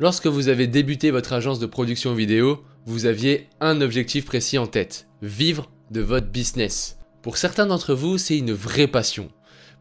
Lorsque vous avez débuté votre agence de production vidéo, vous aviez un objectif précis en tête, vivre de votre business. Pour certains d'entre vous, c'est une vraie passion.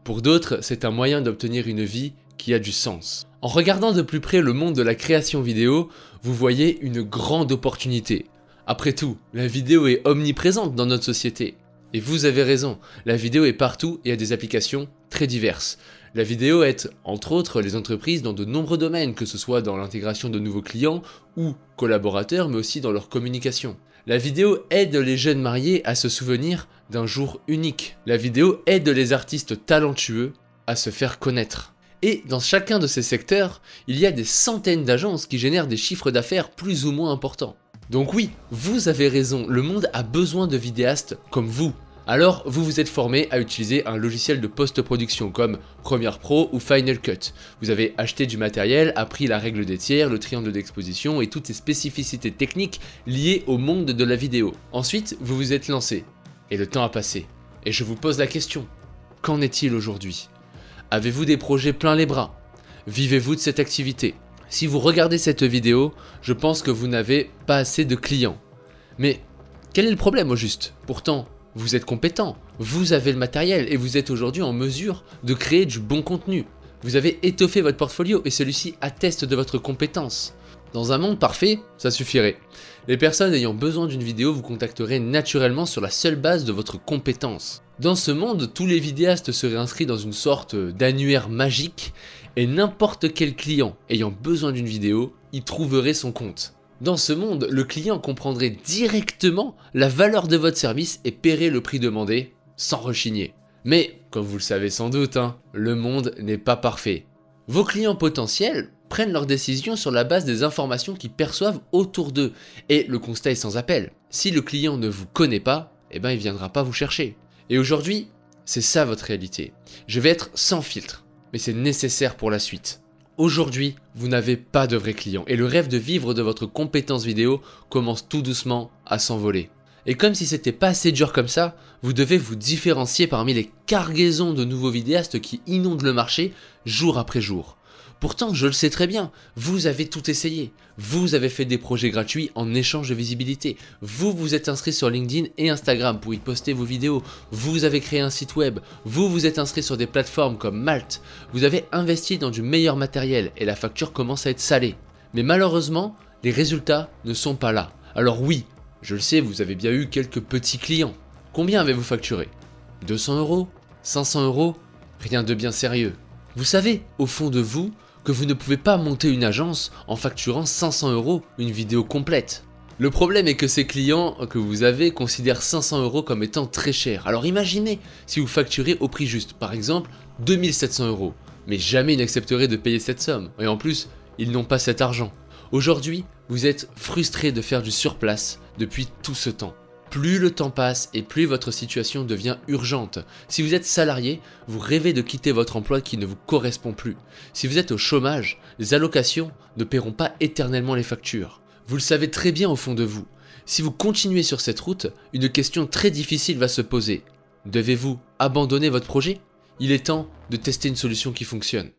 Pour d'autres, c'est un moyen d'obtenir une vie qui a du sens. En regardant de plus près le monde de la création vidéo, vous voyez une grande opportunité. Après tout, la vidéo est omniprésente dans notre société. Et vous avez raison, la vidéo est partout et a des applications très diverses. La vidéo aide, entre autres, les entreprises dans de nombreux domaines, que ce soit dans l'intégration de nouveaux clients ou collaborateurs, mais aussi dans leur communication. La vidéo aide les jeunes mariés à se souvenir d'un jour unique. La vidéo aide les artistes talentueux à se faire connaître. Et dans chacun de ces secteurs, il y a des centaines d'agences qui génèrent des chiffres d'affaires plus ou moins importants. Donc oui, vous avez raison, le monde a besoin de vidéastes comme vous. Alors, vous vous êtes formé à utiliser un logiciel de post-production comme Premiere Pro ou Final Cut. Vous avez acheté du matériel, appris la règle des tiers, le triangle d'exposition et toutes ces spécificités techniques liées au monde de la vidéo. Ensuite, vous vous êtes lancé. Et le temps a passé. Et je vous pose la question, qu'en est-il aujourd'hui? Avez-vous des projets plein les bras? Vivez-vous de cette activité? Si vous regardez cette vidéo, je pense que vous n'avez pas assez de clients. Mais quel est le problème au juste? Pourtant, vous êtes compétent, vous avez le matériel et vous êtes aujourd'hui en mesure de créer du bon contenu. Vous avez étoffé votre portfolio et celui-ci atteste de votre compétence. Dans un monde parfait, ça suffirait. Les personnes ayant besoin d'une vidéo vous contacteraient naturellement sur la seule base de votre compétence. Dans ce monde, tous les vidéastes seraient inscrits dans une sorte d'annuaire magique et n'importe quel client ayant besoin d'une vidéo y trouverait son compte. Dans ce monde, le client comprendrait directement la valeur de votre service et paierait le prix demandé sans rechigner. Mais, comme vous le savez sans doute, le monde n'est pas parfait. Vos clients potentiels prennent leurs décisions sur la base des informations qu'ils perçoivent autour d'eux. Et le constat est sans appel. Si le client ne vous connaît pas, il ne viendra pas vous chercher. Et aujourd'hui, c'est ça votre réalité. Je vais être sans filtre, mais c'est nécessaire pour la suite. Aujourd'hui, vous n'avez pas de vrais clients et le rêve de vivre de votre compétence vidéo commence tout doucement à s'envoler. Et comme si c'était pas assez dur comme ça, vous devez vous différencier parmi les cargaisons de nouveaux vidéastes qui inondent le marché jour après jour. Pourtant, je le sais très bien, vous avez tout essayé. Vous avez fait des projets gratuits en échange de visibilité. Vous vous êtes inscrit sur LinkedIn et Instagram pour y poster vos vidéos. Vous avez créé un site web. Vous vous êtes inscrit sur des plateformes comme Malte. Vous avez investi dans du meilleur matériel et la facture commence à être salée. Mais malheureusement, les résultats ne sont pas là. Alors oui, je le sais, vous avez bien eu quelques petits clients. Combien avez-vous facturé? 200 €? 500 €? Rien de bien sérieux. Vous savez, au fond de vous, que vous ne pouvez pas monter une agence en facturant 500 € une vidéo complète. Le problème est que ces clients que vous avez considèrent 500 € comme étant très cher. Alors imaginez si vous facturez au prix juste, par exemple 2700 €. Mais jamais ils n'accepteraient de payer cette somme. Et en plus, ils n'ont pas cet argent. Aujourd'hui, vous êtes frustré de faire du surplace depuis tout ce temps. Plus le temps passe et plus votre situation devient urgente. Si vous êtes salarié, vous rêvez de quitter votre emploi qui ne vous correspond plus. Si vous êtes au chômage, les allocations ne paieront pas éternellement les factures. Vous le savez très bien au fond de vous. Si vous continuez sur cette route, une question très difficile va se poser. Devez-vous abandonner votre projet? Il est temps de tester une solution qui fonctionne.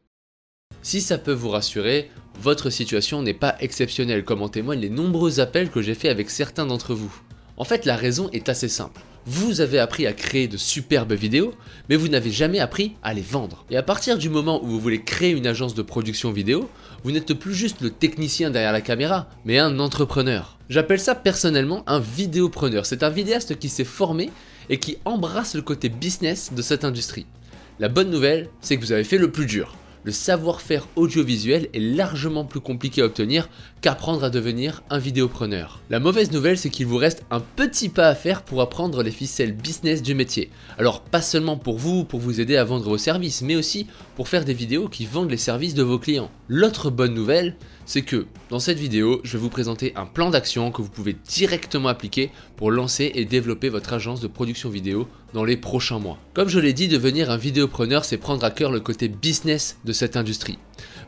Si ça peut vous rassurer, votre situation n'est pas exceptionnelle, comme en témoignent les nombreux appels que j'ai faits avec certains d'entre vous. En fait, la raison est assez simple. Vous avez appris à créer de superbes vidéos, mais vous n'avez jamais appris à les vendre. Et à partir du moment où vous voulez créer une agence de production vidéo, vous n'êtes plus juste le technicien derrière la caméra, mais un entrepreneur. J'appelle ça personnellement un vidéopreneur. C'est un vidéaste qui s'est formé et qui embrasse le côté business de cette industrie. La bonne nouvelle, c'est que vous avez fait le plus dur. Le savoir-faire audiovisuel est largement plus compliqué à obtenir qu'apprendre à devenir un vidéopreneur. La mauvaise nouvelle, c'est qu'il vous reste un petit pas à faire pour apprendre les ficelles business du métier. Alors pas seulement pour vous aider à vendre vos services, mais aussi pour faire des vidéos qui vendent les services de vos clients. L'autre bonne nouvelle, c'est que dans cette vidéo, je vais vous présenter un plan d'action que vous pouvez directement appliquer pour lancer et développer votre agence de production vidéo dans les prochains mois. Comme je l'ai dit, devenir un vidéopreneur, c'est prendre à cœur le côté business de cette industrie.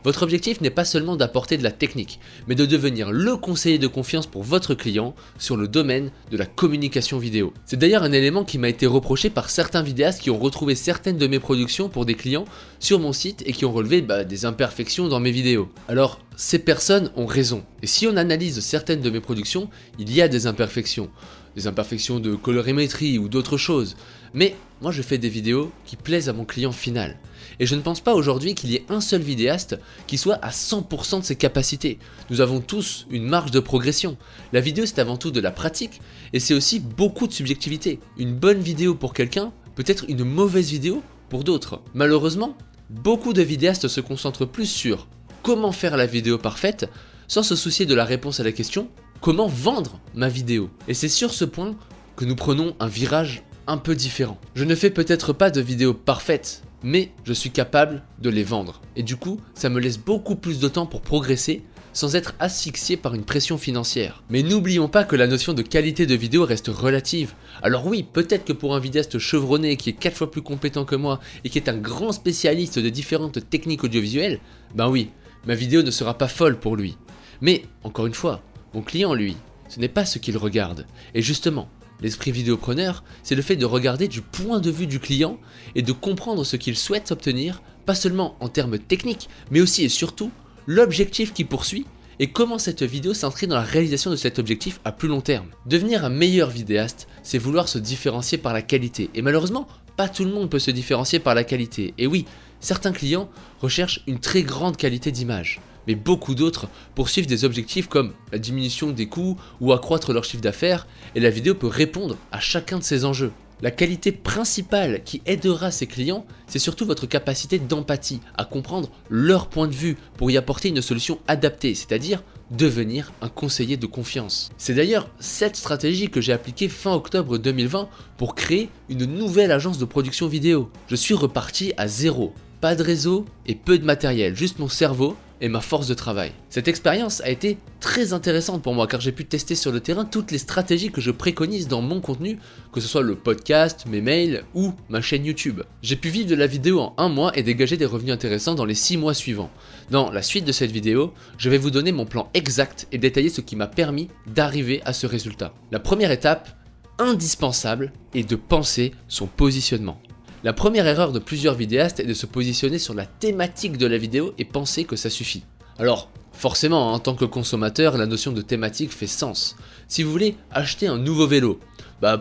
Votre objectif n'est pas seulement d'apporter de la technique, mais de devenir le conseiller de confiance pour votre client sur le domaine de la communication vidéo. C'est d'ailleurs un élément qui m'a été reproché par certains vidéastes qui ont retrouvé certaines de mes productions pour des clients sur mon site et qui ont relevé des imperfections dans mes vidéos. Alors, ces personnes ont raison. Et si on analyse certaines de mes productions, il y a des imperfections de colorimétrie ou d'autres choses. Mais moi je fais des vidéos qui plaisent à mon client final. Et je ne pense pas aujourd'hui qu'il y ait un seul vidéaste qui soit à 100% de ses capacités. Nous avons tous une marge de progression. La vidéo c'est avant tout de la pratique et c'est aussi beaucoup de subjectivité. Une bonne vidéo pour quelqu'un peut être une mauvaise vidéo pour d'autres. Malheureusement, beaucoup de vidéastes se concentrent plus sur comment faire la vidéo parfaite sans se soucier de la réponse à la question comment vendre ma vidéo. Et c'est sur ce point que nous prenons un virage un peu différent. Je ne fais peut-être pas de vidéos parfaites, mais je suis capable de les vendre. Et du coup, ça me laisse beaucoup plus de temps pour progresser sans être asphyxié par une pression financière. Mais n'oublions pas que la notion de qualité de vidéo reste relative. Alors oui, peut-être que pour un vidéaste chevronné qui est 4 fois plus compétent que moi et qui est un grand spécialiste de différentes techniques audiovisuelles, ben oui, ma vidéo ne sera pas folle pour lui. Mais, encore une fois, mon client lui, ce n'est pas ce qu'il regarde. Et justement, l'esprit vidéopreneur, c'est le fait de regarder du point de vue du client et de comprendre ce qu'il souhaite obtenir, pas seulement en termes techniques, mais aussi et surtout l'objectif qu'il poursuit et comment cette vidéo s'inscrit dans la réalisation de cet objectif à plus long terme. Devenir un meilleur vidéaste, c'est vouloir se différencier par la qualité. Et malheureusement, pas tout le monde peut se différencier par la qualité. Et oui, certains clients recherchent une très grande qualité d'image. Mais beaucoup d'autres poursuivent des objectifs comme la diminution des coûts ou accroître leur chiffre d'affaires, et la vidéo peut répondre à chacun de ces enjeux. La qualité principale qui aidera ces clients, c'est surtout votre capacité d'empathie, à comprendre leur point de vue pour y apporter une solution adaptée, c'est-à-dire devenir un conseiller de confiance. C'est d'ailleurs cette stratégie que j'ai appliquée fin octobre 2020 pour créer une nouvelle agence de production vidéo. Je suis reparti à zéro, pas de réseau et peu de matériel, juste mon cerveau et ma force de travail. Cette expérience a été très intéressante pour moi car j'ai pu tester sur le terrain toutes les stratégies que je préconise dans mon contenu, que ce soit le podcast, mes mails ou ma chaîne YouTube. J'ai pu vivre de la vidéo en 1 mois et dégager des revenus intéressants dans les 6 mois suivants. Dans la suite de cette vidéo, je vais vous donner mon plan exact et détailler ce qui m'a permis d'arriver à ce résultat. La première étape, indispensable, est de penser son positionnement. La première erreur de plusieurs vidéastes est de se positionner sur la thématique de la vidéo et penser que ça suffit. Alors, forcément, en tant que consommateur, la notion de thématique fait sens. Si vous voulez acheter un nouveau vélo,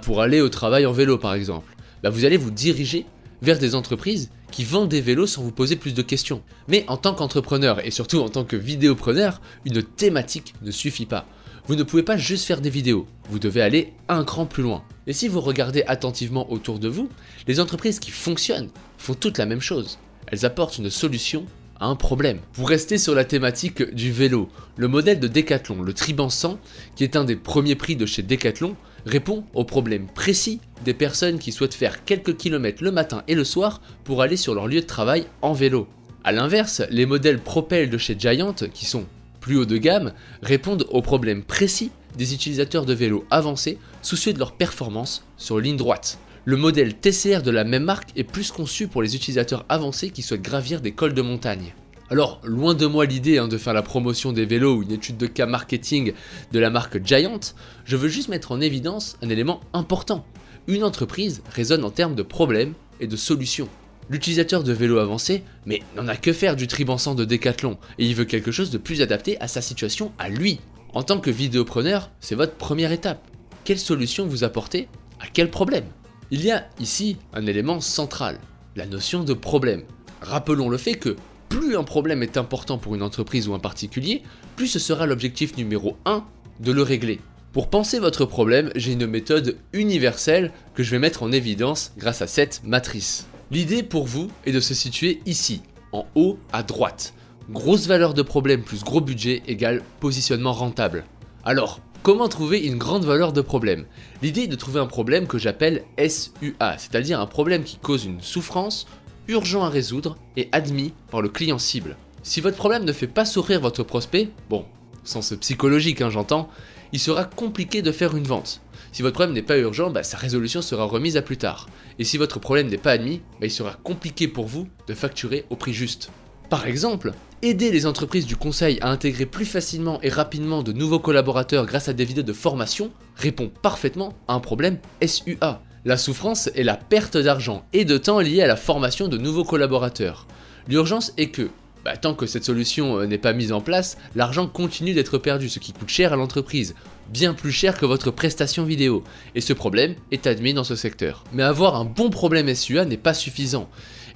pour aller au travail en vélo par exemple, vous allez vous diriger vers des entreprises qui vendent des vélos sans vous poser plus de questions. Mais en tant qu'entrepreneur et surtout en tant que vidéopreneur, une thématique ne suffit pas. Vous ne pouvez pas juste faire des vidéos, vous devez aller un cran plus loin. Et si vous regardez attentivement autour de vous, les entreprises qui fonctionnent font toutes la même chose. Elles apportent une solution à un problème. Vous restez sur la thématique du vélo. Le modèle de Decathlon, le Triban 100, qui est un des premiers prix de chez Decathlon, répond aux problèmes précis des personnes qui souhaitent faire quelques kilomètres le matin et le soir pour aller sur leur lieu de travail en vélo. A l'inverse, les modèles Propel de chez Giant, qui sont plus haut de gamme, répondent aux problèmes précis des utilisateurs de vélos avancés soucieux de leur performance sur ligne droite. Le modèle TCR de la même marque est plus conçu pour les utilisateurs avancés qui souhaitent gravir des cols de montagne. Alors, loin de moi l'idée de faire la promotion des vélos ou une étude de cas marketing de la marque Giant, je veux juste mettre en évidence un élément important. Une entreprise raisonne en termes de problèmes et de solutions. L'utilisateur de vélo avancé, mais n'en a que faire du Triban 100 de Decathlon, et il veut quelque chose de plus adapté à sa situation à lui. En tant que vidéopreneur, c'est votre première étape. Quelle solution vous apportez à quel problème? Il y a ici un élément central, la notion de problème. Rappelons le fait que plus un problème est important pour une entreprise ou un particulier, plus ce sera l'objectif numéro 1 de le régler. Pour penser votre problème, j'ai une méthode universelle que je vais mettre en évidence grâce à cette matrice. L'idée pour vous est de se situer ici, en haut à droite. Grosse valeur de problème plus gros budget égale positionnement rentable. Alors, comment trouver une grande valeur de problème? L'idée est de trouver un problème que j'appelle SUA, c'est-à-dire un problème qui cause une souffrance, urgent à résoudre et admis par le client cible. Si votre problème ne fait pas sourire votre prospect, bon, sens psychologique j'entends, il sera compliqué de faire une vente. Si votre problème n'est pas urgent, sa résolution sera remise à plus tard. Et si votre problème n'est pas admis, il sera compliqué pour vous de facturer au prix juste. Par exemple, aider les entreprises du conseil à intégrer plus facilement et rapidement de nouveaux collaborateurs grâce à des vidéos de formation répond parfaitement à un problème SUA. La souffrance est la perte d'argent et de temps liée à la formation de nouveaux collaborateurs. L'urgence est que, tant que cette solution n'est pas mise en place, l'argent continue d'être perdu, ce qui coûte cher à l'entreprise, bien plus cher que votre prestation vidéo, et ce problème est admis dans ce secteur. Mais avoir un bon problème SUA n'est pas suffisant,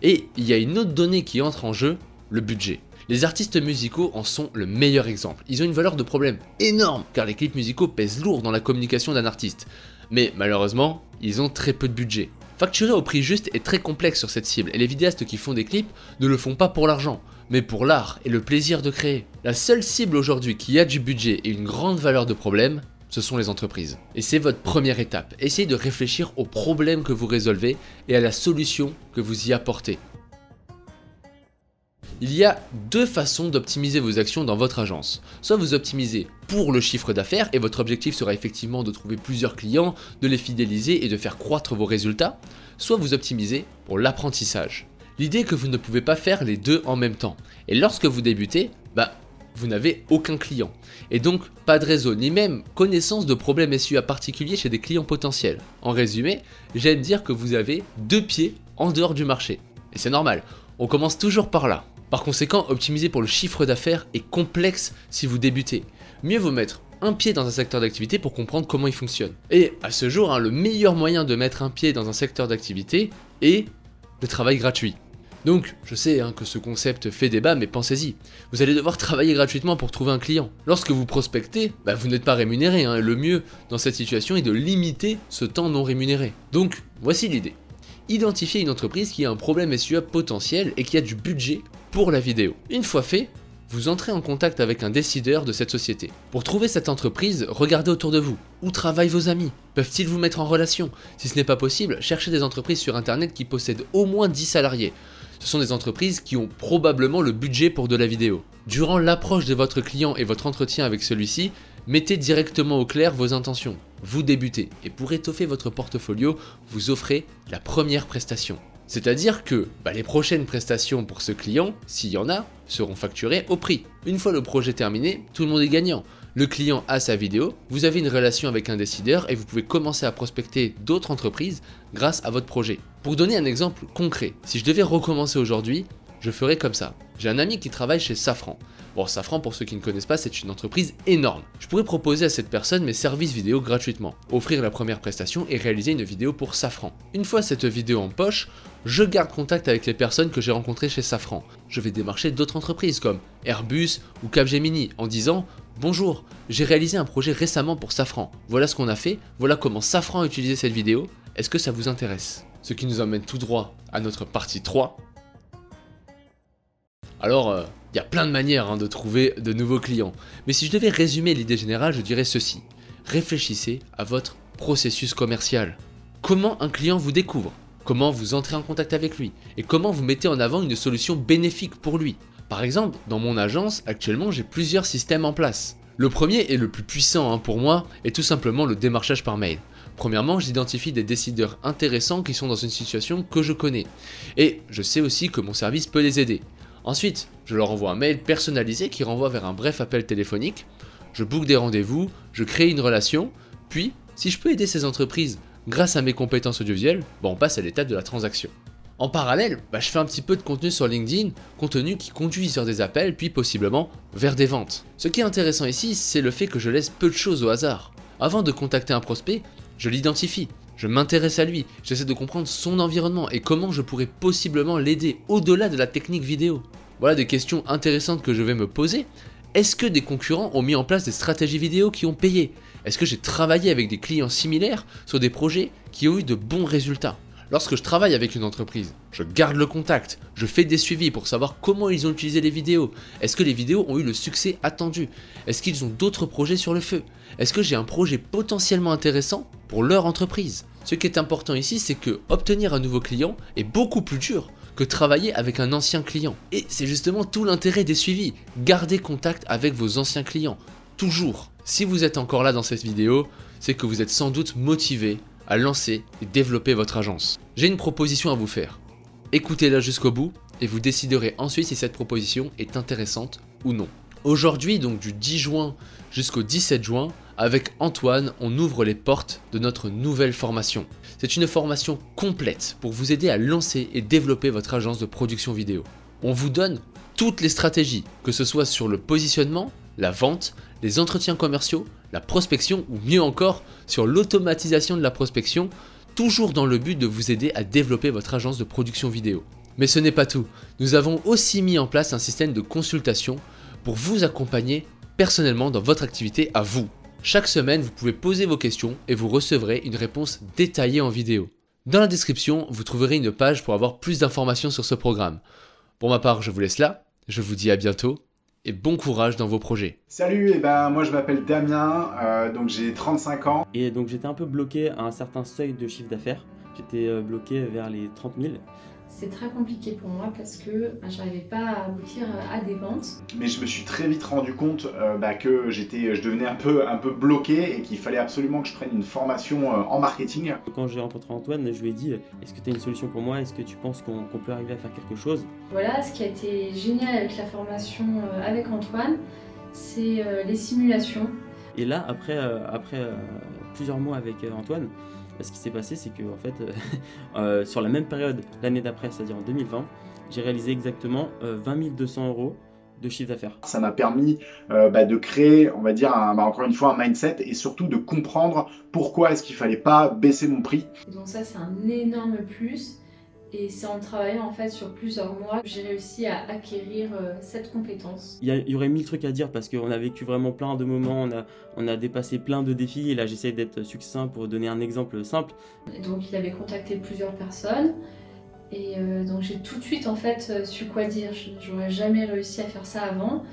et il y a une autre donnée qui entre en jeu, le budget. Les artistes musicaux en sont le meilleur exemple. Ils ont une valeur de problème énorme, car les clips musicaux pèsent lourd dans la communication d'un artiste. Mais malheureusement, ils ont très peu de budget. Facturer au prix juste est très complexe sur cette cible, et les vidéastes qui font des clips ne le font pas pour l'argent, mais pour l'art et le plaisir de créer. La seule cible aujourd'hui qui a du budget et une grande valeur de problème, ce sont les entreprises. Et c'est votre première étape. Essayez de réfléchir au problème que vous résolvez et à la solution que vous y apportez. Il y a deux façons d'optimiser vos actions dans votre agence. Soit vous optimisez pour le chiffre d'affaires et votre objectif sera effectivement de trouver plusieurs clients, de les fidéliser et de faire croître vos résultats. Soit vous optimisez pour l'apprentissage. L'idée est que vous ne pouvez pas faire les deux en même temps. Et lorsque vous débutez, vous n'avez aucun client. Et donc pas de réseau, ni même connaissance de problèmes SUA particuliers chez des clients potentiels. En résumé, j'aime dire que vous avez deux pieds en dehors du marché. Et c'est normal, on commence toujours par là. Par conséquent, optimiser pour le chiffre d'affaires est complexe si vous débutez. Mieux vaut mettre un pied dans un secteur d'activité pour comprendre comment il fonctionne. Et à ce jour, le meilleur moyen de mettre un pied dans un secteur d'activité est le travail gratuit. Donc, je sais que ce concept fait débat, mais pensez-y. Vous allez devoir travailler gratuitement pour trouver un client. Lorsque vous prospectez, vous n'êtes pas rémunéré. Le mieux dans cette situation est de limiter ce temps non rémunéré. Donc, voici l'idée. Identifiez une entreprise qui a un problème SUA potentiel et qui a du budget pour la vidéo. Une fois fait, vous entrez en contact avec un décideur de cette société. Pour trouver cette entreprise, regardez autour de vous. Où travaillent vos amis? Peuvent-ils vous mettre en relation? Si ce n'est pas possible, cherchez des entreprises sur internet qui possèdent au moins 10 salariés. Ce sont des entreprises qui ont probablement le budget pour de la vidéo. Durant l'approche de votre client et votre entretien avec celui-ci, mettez directement au clair vos intentions. Vous débutez et pour étoffer votre portfolio, vous offrez la première prestation. C'est-à-dire que les prochaines prestations pour ce client, s'il y en a, seront facturées au prix. Une fois le projet terminé, tout le monde est gagnant. Le client a sa vidéo, vous avez une relation avec un décideur et vous pouvez commencer à prospecter d'autres entreprises grâce à votre projet. Pour donner un exemple concret, si je devais recommencer aujourd'hui, je ferais comme ça. J'ai un ami qui travaille chez Safran. Bon, Safran, pour ceux qui ne connaissent pas, c'est une entreprise énorme. Je pourrais proposer à cette personne mes services vidéo gratuitement, offrir la première prestation et réaliser une vidéo pour Safran. Une fois cette vidéo en poche, je garde contact avec les personnes que j'ai rencontrées chez Safran. Je vais démarcher d'autres entreprises comme Airbus ou Capgemini en disant « Bonjour, j'ai réalisé un projet récemment pour Safran. Voilà ce qu'on a fait, voilà comment Safran a utilisé cette vidéo. Est-ce que ça vous intéresse ?» Ce qui nous emmène tout droit à notre partie 3. Alors, il y a plein de manières de trouver de nouveaux clients. Mais si je devais résumer l'idée générale, je dirais ceci. Réfléchissez à votre processus commercial. Comment un client vous découvre? Comment vous entrez en contact avec lui? Et comment vous mettez en avant une solution bénéfique pour lui? Par exemple, dans mon agence, actuellement, j'ai plusieurs systèmes en place. Le premier et le plus puissant pour moi est tout simplement le démarchage par mail. Premièrement, j'identifie des décideurs intéressants qui sont dans une situation que je connais. Et je sais aussi que mon service peut les aider. Ensuite, je leur envoie un mail personnalisé qui renvoie vers un bref appel téléphonique. Je book des rendez-vous, je crée une relation. Puis, si je peux aider ces entreprises grâce à mes compétences audiovisuelles, on passe à l'étape de la transaction. En parallèle, je fais un petit peu de contenu sur LinkedIn, contenu qui conduit sur des appels, puis possiblement vers des ventes. Ce qui est intéressant ici, c'est le fait que je laisse peu de choses au hasard. Avant de contacter un prospect, je l'identifie, je m'intéresse à lui, j'essaie de comprendre son environnement et comment je pourrais possiblement l'aider au-delà de la technique vidéo. Voilà des questions intéressantes que je vais me poser. Est-ce que des concurrents ont mis en place des stratégies vidéo qui ont payé? Est-ce que j'ai travaillé avec des clients similaires sur des projets qui ont eu de bons résultats? Lorsque je travaille avec une entreprise, je garde le contact, je fais des suivis pour savoir comment ils ont utilisé les vidéos. Est-ce que les vidéos ont eu le succès attendu? Est-ce qu'ils ont d'autres projets sur le feu? Est-ce que j'ai un projet potentiellement intéressant pour leur entreprise? Ce qui est important ici, c'est que obtenir un nouveau client est beaucoup plus dur que travailler avec un ancien client. Et c'est justement tout l'intérêt des suivis. Gardez contact avec vos anciens clients, toujours. Si vous êtes encore là dans cette vidéo, c'est que vous êtes sans doute motivé à lancer et développer votre agence. J'ai une proposition à vous faire. Écoutez-la jusqu'au bout et vous déciderez ensuite si cette proposition est intéressante ou non. Aujourd'hui, donc du 10 juin jusqu'au 17 juin, avec Antoine, on ouvre les portes de notre nouvelle formation. C'est une formation complète pour vous aider à lancer et développer votre agence de production vidéo. On vous donne toutes les stratégies, que ce soit sur le positionnement, la vente, les entretiens commerciaux, la prospection ou mieux encore sur l'automatisation de la prospection, toujours dans le but de vous aider à développer votre agence de production vidéo. Mais ce n'est pas tout, nous avons aussi mis en place un système de consultation pour vous accompagner personnellement dans votre activité à vous. Chaque semaine, vous pouvez poser vos questions et vous recevrez une réponse détaillée en vidéo. Dans la description, vous trouverez une page pour avoir plus d'informations sur ce programme. Pour ma part, je vous laisse là, je vous dis à bientôt et bon courage dans vos projets. Salut, moi je m'appelle Damien, donc j'ai 35 ans. Et donc j'étais un peu bloqué à un certain seuil de chiffre d'affaires. J'étais bloqué vers les 30 000. C'est très compliqué pour moi parce que je n'arrivais pas à aboutir à des ventes. Mais je me suis très vite rendu compte que je devenais un peu bloqué et qu'il fallait absolument que je prenne une formation en marketing. Quand j'ai rencontré Antoine, je lui ai dit « Est-ce que tu as une solution pour moi? Est-ce que tu penses qu'on peut arriver à faire quelque chose ?» Voilà, ce qui a été génial avec la formation avec Antoine, c'est les simulations. Et là, après plusieurs mois avec Antoine, ce qui s'est passé, c'est que en fait, sur la même période, l'année d'après, c'est-à-dire en 2020, j'ai réalisé exactement 20 200 € de chiffre d'affaires. Ça m'a permis de créer, on va dire, encore une fois, un mindset et surtout de comprendre pourquoi est-ce qu'il fallait pas baisser mon prix. Et donc ça, c'est un énorme plus. Et c'est en travaillant en fait sur plusieurs mois que j'ai réussi à acquérir cette compétence. Il y aurait 1000 trucs à dire parce qu'on a vécu vraiment plein de moments, on a dépassé plein de défis et là j'essaie d'être succinct pour donner un exemple simple. Et donc il avait contacté plusieurs personnes et donc j'ai tout de suite en fait su quoi dire. J'aurais jamais réussi à faire ça avant.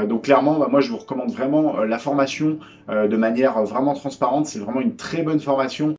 Donc clairement, moi je vous recommande vraiment la formation de manière vraiment transparente. C'est vraiment une très bonne formation